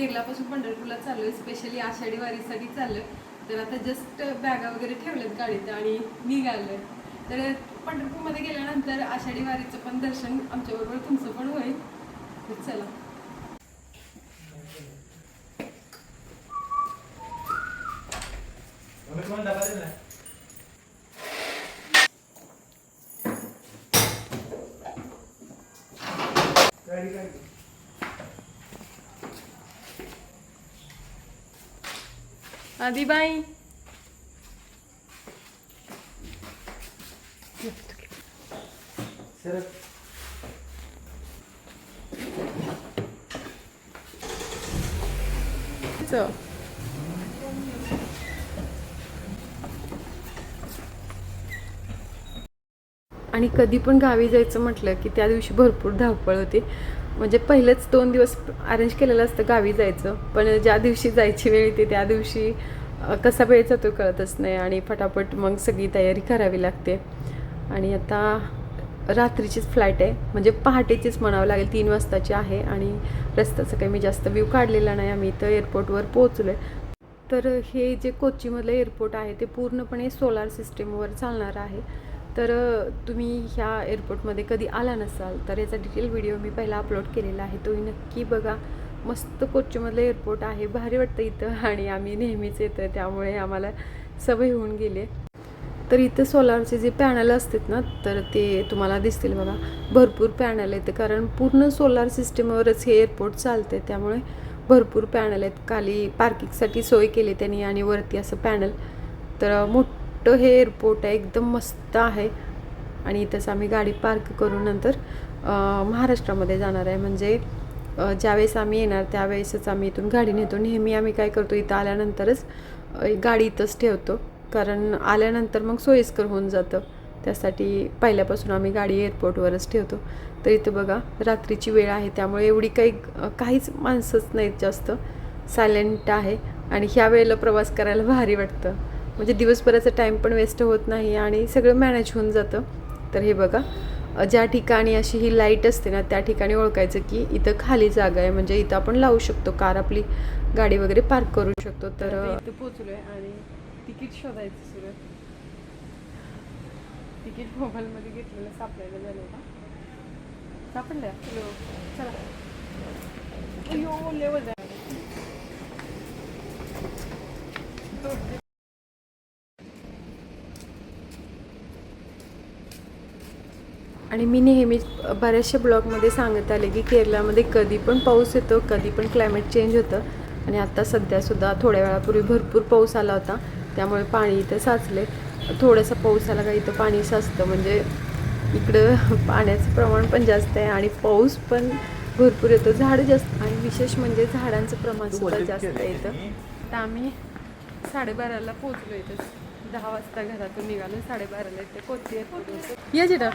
केरलापासून पंढरपूरला चाललोय, स्पेशली आषाढी वारीसाठी चाललोय. तर आता जस्ट बॅगा वगैरे ठेवल्यात गाडीत आणि निघालोय. तर पंढरपूरमध्ये गेल्यानंतर आषाढी वारीचं पण दर्शन आमच्याबरोबर तुमचं पण होईल. तर चला. आदिबाई आणि कधी पण गावी जायचं म्हटलं की त्या दिवशी भरपूर धावपळ होते. म्हणजे पहिलेच 2 दिवस अरेंज केलेलं असतं गावी जायचं, पण ज्या दिवशी जायची वेळ येते त्या दिवशी कसा वेळ जातो कळतच नाही आणि फटाफट मग सगळी तयारी करावी लागते. आणि आता रात्रीचीच फ्लाईट आहे, म्हणजे पहाटेचीच म्हणावं लागेल, 3 वाजताची आहे. आणि रस्त्याचा काही मी जास्त व्ह्यू काढलेला नाही. आम्ही इथं एअरपोर्टवर पोहोचलो आहे. तर हे जे कोचीमधलं एअरपोर्ट आहे ते पूर्णपणे सोलार सिस्टीमवर चालणार आहे. तर तुम्ही ह्या एअरपोर्टमध्ये कधी आला नसाल तर याचा डिटेल व्हिडिओ मी पहिला अपलोड केलेला आहे, तोही नक्की बघा. मस्त कोचीमधलं एअरपोर्ट आहे, भारी वाटतं इथं. आणि आम्ही नेहमीच येतो त्यामुळे आम्हाला सवय होऊन गेली. तर इथं सोलारचे जे पॅनल असतात ना, तर ते तुम्हाला दिसतील बघा. भरपूर पॅनल आहेत, कारण पूर्ण सोलार सिस्टीमवरच हे एअरपोर्ट चालते. त्यामुळे भरपूर पॅनल आहेत. खाली पार्किंगसाठी सोय केली त्यांनी आणि वरती असं पॅनल. तर मोठं हे एअरपोर्ट आहे, एकदम मस्त आहे. आणि इथंच आम्ही गाडी पार्क करून नंतर महाराष्ट्रामध्ये जाणार आहे. म्हणजे ज्यावेळेस आम्ही येणार त्यावेळेसच आम्ही इथून गाडी नेतो. नेहमी आम्ही काय करतो, इथं आल्यानंतरच गाडी इथंच ठेवतो, कारण आल्यानंतर मग सोयीस्कर होऊन जातं. त्यासाठी पहिल्यापासून आम्ही गाडी एअरपोर्टवरच ठेवतो. तर इथं बघा रात्रीची वेळ आहे, त्यामुळे एवढी काहीच माणसंच नाहीत जास्त, सायलेंट आहे. आणि ह्या वेळेला प्रवास करायला भारी वाटतं, म्हणजे दिवसभराचा टाईम पण वेस्ट होत नाही आणि सगळं मॅनेज होऊन जातं. तर हे बघा, ज्या ठिकाणी अशी ही लाईट असते ना त्या ठिकाणी ओळखायचं की इथं खाली जागा आहे, म्हणजे इथं आपण लावू शकतो कार, आपली गाडी वगैरे पार्क करू शकतो. तर इथं पोचलोय आणि तिकीट शोधायचं सुरू आहे. तिकीट मोबाईलमध्ये घेतलेलं सापडायला झालं का, सापडलं. हॅलो, चला. अयो लेवल आहे. आणि मी नेहमीच बऱ्याचशा ब्लॉगमध्ये सांगत आले की केरळमध्ये कधी पण पाऊस येतो, कधी पण क्लायमेट चेंज होतं. आणि आता सध्यासुद्धा थोड्या वेळापूर्वी भरपूर पाऊस आला होता, त्यामुळे पाणी इथं साचले. थोडासा पाऊस आला का इथं पाणी साचतं, म्हणजे इकडं पाण्याचं प्रमाण पण जास्त आहे आणि पाऊस पण भरपूर येतो. झाडं जास्त, आणि विशेष म्हणजे झाडांचं प्रमाण सुद्धा जास्त आहे इथं. आता आम्ही 12:30ला पोहोचलो इथं. 10 वाजता घरातून निघालो, 12:30ला इथे कोची एअरपोर्ट. या जिथं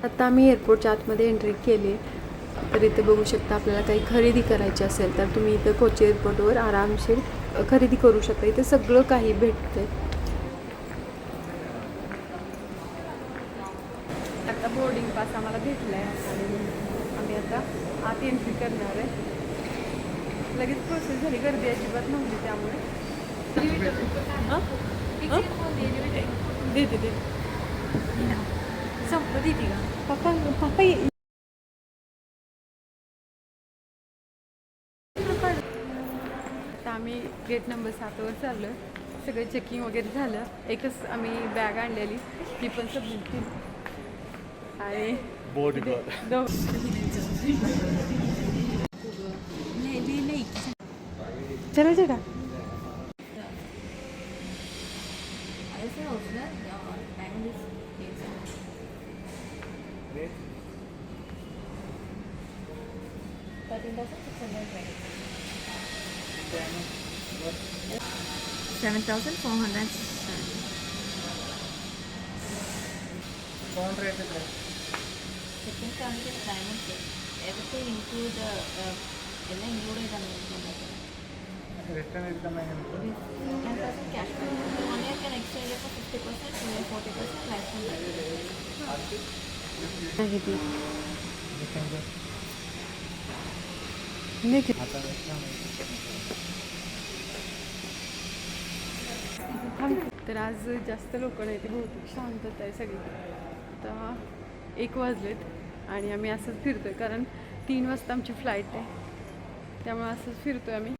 आता आम्ही एअरपोर्टच्या आतमध्ये एंट्री केली. तर इथे बघू शकता, आपल्याला काही खरेदी करायची असेल तर तुम्ही इथं कोची एअरपोर्टवर आरामशीर खरेदी करू शकता. इथे सगळं काही भेटते. आता बोर्डिंग पास आम्हाला भेटला आहे आणि आम्ही आता आत एंट्री करणार आहे. लगेच प्रोसेस झाली, गर्दी अजिबात नव्हती त्यामुळे. देते संपलं, देते का पप्पा पप्पा. आता आम्ही गेट नंबर 7वर चाललो आहे. सगळं चेकिंग वगैरे झालं. एकच आम्ही बॅग आणलेली, ती पण सबमिट केली. आणि चला चला. 7,400. Second charge is diamond set. Everything include ಎಲ್ಲ included Return is the main. 10% cash back. So 1 year can exchange it for 50%, 2 year 40%, lifetime value. आहे ती You can go. नाही आता तर आज जास्त लोक नाही ते बहुतेक शांतता आहे सगळी. आता 1 वाजलेत आणि आम्ही असंच फिरतोय कारण 3 वाजता आमची फ्लाईट आहे, त्यामुळे असंच फिरतोय आम्ही.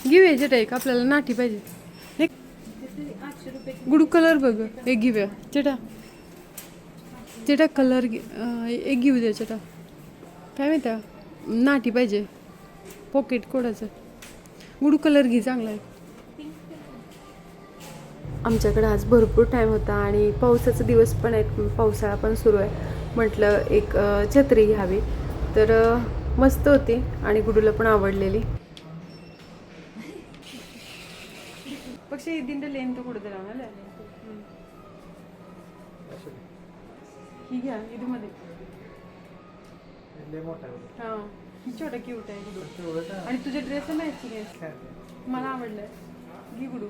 घेऊया जेटा एक आपल्याला नाठी पाहिजे. एक गुडू कलर बघ, एक घेऊया जेटा. जेटा कलर एक घेऊ द्या जेटा. काय माहिती नाठी पाहिजे पॉकेट कोडाचं. गुडू कलर घे चांगला आहे. आमच्याकडे आज भरपूर टाईम होता आणि पावसाचा दिवस पण आहेत, पावसाळा पण सुरू आहे. म्हटलं एक छत्री घ्यावी, तर मस्त होती आणि गुडूला पण आवडलेली. പക്ഷേ ഇതിൻ്റെ ലെങ്ത് കൂടുതലാണ് അല്ലേ? ही घ्या, ഇത് മതി. हां, ही छोटा क्यूट आहे गुडू आणि तुझे ड्रेस मॅचिंग आहे, मला आवडलंय. घे गुडू.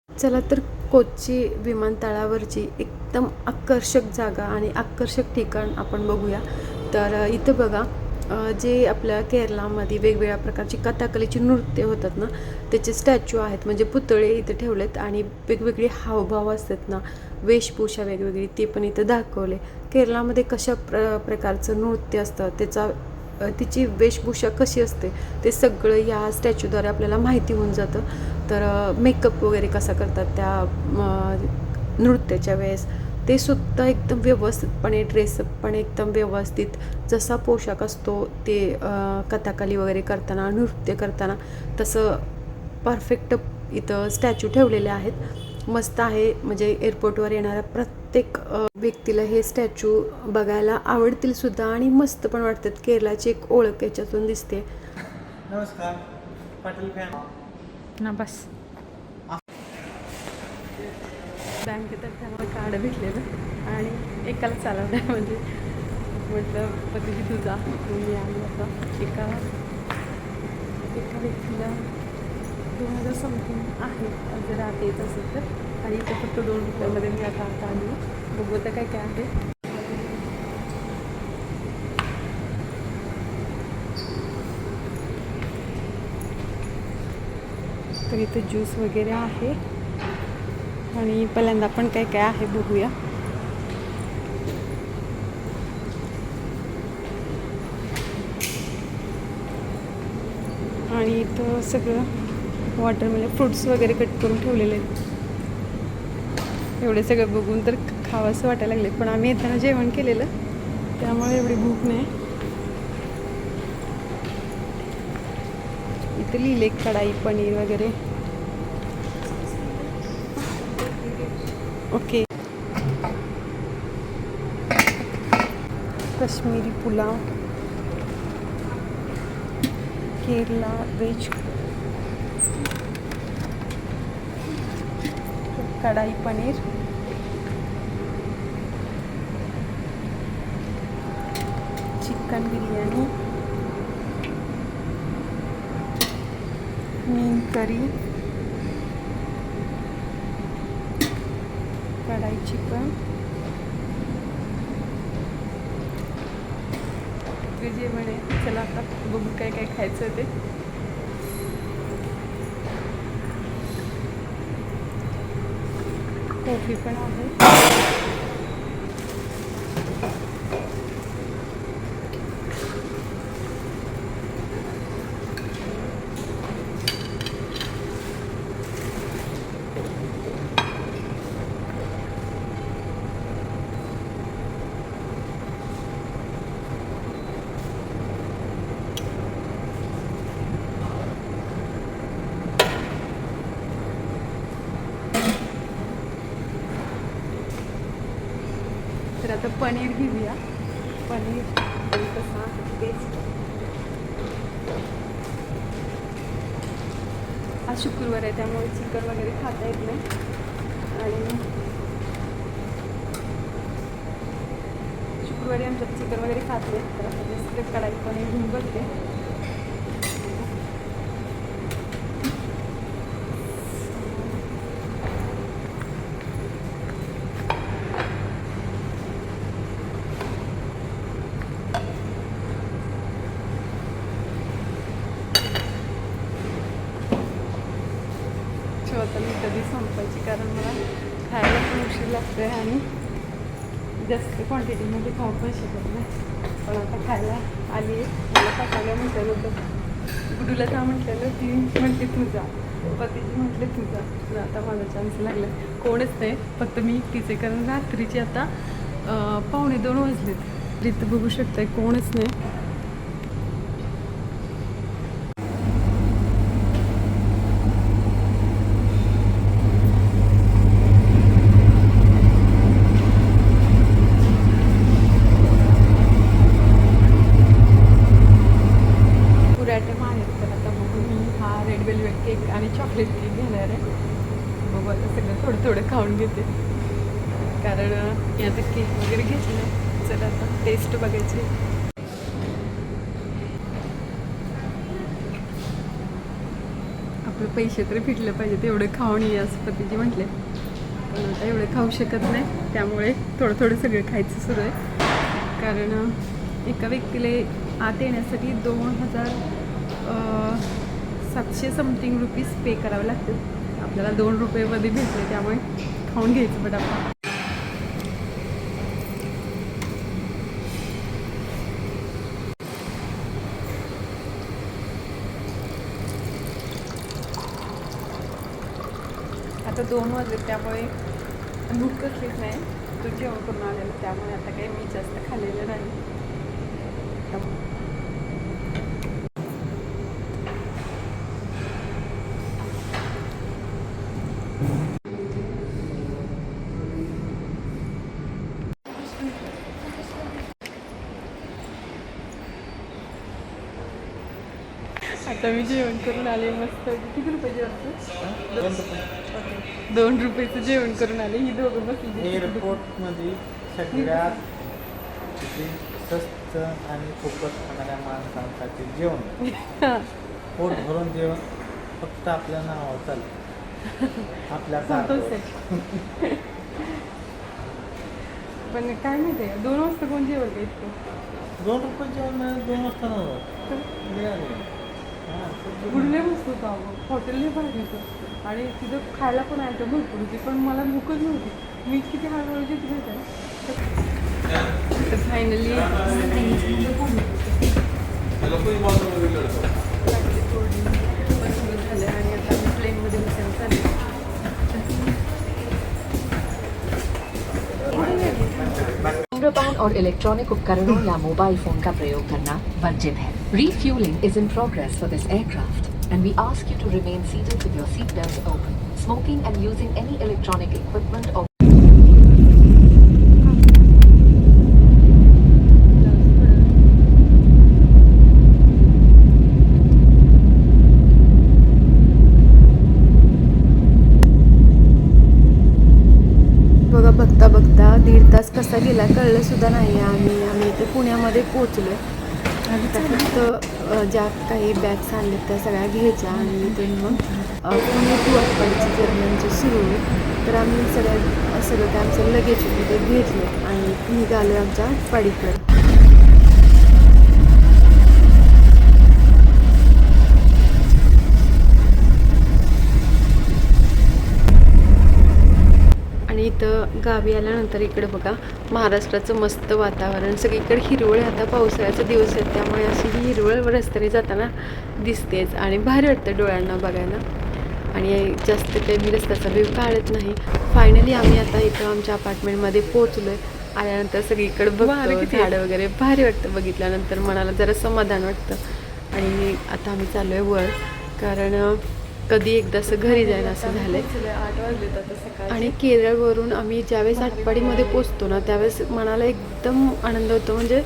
चला तर कोची विमानतळावरची एकदम आकर्षक जागा आणि आकर्षक ठिकाण आपण बघूया. तर इथं बघा, जे आपल्या केरळामध्ये वेगवेगळ्या प्रकारची कथाकलीची नृत्य होतात ना, त्याचे स्टॅच्यू आहेत, म्हणजे पुतळे इथे ठेवलेत आणि वेगवेगळे हावभाव असतात ना, वेशभूषा वेगवेगळी, ते पण इथं दाखवले. केरळामध्ये कशा प्रकारचं नृत्य असतं, तिची वेशभूषा कशी असते, ते सगळं या स्टॅच्यूद्वारे आपल्याला माहिती होऊन जातं. तर मेकअप वगैरे कसा करतात त्या नृत्याच्या वेळेस, ते सुद्धा एकदम व्यवस्थितपणे, ड्रेसअप पण एकदम व्यवस्थित, जसा पोशाख असतो ते कथाकली वगैरे करताना, नृत्य करताना तसं परफेक्ट इथं स्टॅच्यू ठेवलेले आहेत. मस्त आहे, म्हणजे एअरपोर्टवर येणाऱ्या प्रत्येक व्यक्तीला हे स्टॅच्यू बघायला आवडतील सुद्धा आणि मस्त पण वाटतात. केरळाची एक ओळख याच्यातून दिसते. नमस्कार पाटील फॅन ना बस. बँकेतर्फे आम्हाला कार्ड भेटलेलं आणि एकाला चालवलं, म्हणजे म्हटलं पती तुझा मी आलो आता. एका व्यक्तीला 2000 समथिंग आहे जर आत येत असेल तर. आणि इथं फक्त 2 रुपयामध्ये मी आता आली. बघू तर काय काय आहे. तर इथं ज्यूस वगैरे आहे आणि पहिल्यांदा पण काय काय आहे बघूया. आणि इथं सगळं वॉटरमेलन फ्रुट्स वगैरे कट करून ठेवलेले आहेत. एवढे सगळं बघून तर खावंसं वाटायला लागले, पण आम्ही येताना जेवण केलेलं त्यामुळे एवढी भूक नाही. इथं लिहिले कढाई पनीर वगैरे. ओके. काश्मीरी पुलाव, केरला वेज कढाई पनीर, चिकन बिर्याणी, मीन करी, कढाई चिकन, जेवण आहे. चला आता बघू काय काय खायचं ते. कॉफी पण आहे. आता पनीर घेऊया. पनीर आणि कसं टेस्ट. आज शुक्रवार आहे त्यामुळे चिकन वगैरे खाता येत नाही. आणि शुक्रवारी आमच्यात चिकन वगैरे खात नाही. तर आता जास्त कढाई पनीर घेऊन बघते. आता मी कधी संपायची, कारण मला खायला पण उशीर लागतो आहे आणि जास्त क्वांटिटीमध्ये खाऊ पण शकत नाही. पण आता खायला आली आहे. मला टाकायला म्हटलेलं होतं, गुडूला का म्हटलेलं, ती म्हटली तुझा, पतीची म्हटले तुझा. तर आता माझा चान्स लागला. कोणच नाही, फक्त मी एकटीच आहे, कारण रात्रीची आता 1:45 वाजलेत. इथं बघू शकताय कोणच नाही. केक आणि चॉकलेट केक घेणार आहे. बघू आता सगळं थोडं थोडं खाऊन घेते, कारण आता केक वगैरे घेतलं आहे. चला आता टेस्ट बघायची. आपलं पैसे तरी फिटले पाहिजे तेवढं खाऊन ये असं पतीजी म्हटले. पण आता एवढं खाऊ शकत नाही, त्यामुळे थोडं थोडं सगळं खायचं सुरू आहे. कारण एका व्यक्तीला आत येण्यासाठी 2,700 समथिंग रुपीज पे करावे लागतात. आपल्याला 2 रुपयेमध्ये भेटले, त्यामुळे खाऊन घ्यायचं पटापट. आता 2 वाजले, त्यामुळे भूक कसलीच नाही. तो जेवण करून आलेलं, त्यामुळे आता काही मी जास्त खाल्लेलं नाही. आता मी जेवण करून आले मस्त. किती रुपये जेवण? 2 रुपयाचं जेवण करून आले. ही दोघं बसली एअरपोर्टमध्ये सगळ्यात स्वस्त आणि खूपच खाणाऱ्या माणसांसाठी जेवण, पोट भरून जेवण, फक्त आपल्या नावावर चालतं. आपल्या संतोष आहे. पण काय माहिती आहे, 2 वाजता कोण जेवण का इतकं? 2 रुपये जेवण मिळालं 2 वाजता नव्हतं मिळाले. गुडले मस्त होतं, हॉटेलने पाहिजे होतं. आणि तिथं खायला पण आयटम भरपूर होती, पण मला भूकच नव्हती. मी किती हळूहळू घेत आहे. तर फायनली झालं आणि आता मी प्लेनमध्ये बसायला चालले. धूम्रपान और इलेक्ट्रॉनिक उपकरणों या मोबाइल फोन का प्रयोग करना वर्जित है. Refueling is in progress for this aircraft, and we ask you to remain seated with your seat belts open. Smoking and using any electronic equipment or बघा, बघता बघता 1.5 तास कसा गेला कळलं सुद्धा नाही. आम्ही इथे पुण्यामध्ये पोचलो आहे. फक्त ज्या काही बॅग्स आणल्या त्या सगळ्या घ्यायच्या आणि इथून मग पुणे टू आटपाडीची जर्नी आमची सुरू आहे. तर आम्ही सगळं काय आमचं लगेज तिथे घेतलं आणि निघालो आमच्या आटपाडीकडे. आणि इथं गावी आल्यानंतर इकडे बघा महाराष्ट्राचं मस्त वातावरण, सगळीकडे हिरवळ. आता पावसाळ्याचा दिवस आहे त्यामुळे अशी ही हिरवळ रस्त्याने जाताना दिसतेच आणि भारी वाटतं डोळ्यांना बघायला. आणि जास्त काही मी रस्त्याचा व्ह्यू काढत नाही. फायनली आम्ही आता इथं आमच्या अपार्टमेंटमध्ये पोहोचलो आहे. आल्यानंतर सगळीकडे बघतो, झाडं वगैरे भारी वाटतं. बघितल्यानंतर मनाला जरा समाधान वाटतं. आणि आता आम्ही चाललो आहे वर, कारण कधी एकदा असं घरी जायला असं झालंय. 8 वाजले आता सकाळी. आणि केरळवरून आम्ही ज्यावेळेस आटपाडीमध्ये पोचतो ना त्यावेळेस मनाला एकदम आनंद होतो. म्हणजे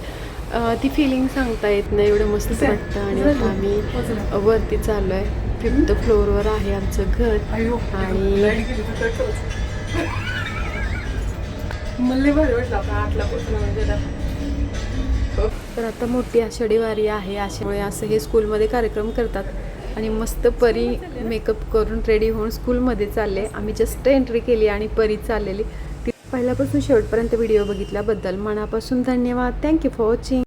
ती फिलिंग सांगता येत नाही, एवढं मस्त वाटतं. आणि आता आम्ही वरती चाललो आहे, 5th फ्लोअरवर आहे आमचं घर. आणि मला भारी वाटलं आपण 8ला पोहोचलो म्हणजे ना. तर आता मोठी आषाढी वारी आहे, अशामुळे असं हे स्कूलमध्ये कार्यक्रम करतात. आणि मस्त परी मेकअप करून रेडी होऊन स्कूलमध्ये चालले. आम्ही जस्ट एंट्री केली आणि परी चाललेली. ती पहिल्यापासून शेवटपर्यंत व्हिडिओ बघितल्याबद्दल मनापासून धन्यवाद. Thank you for watching.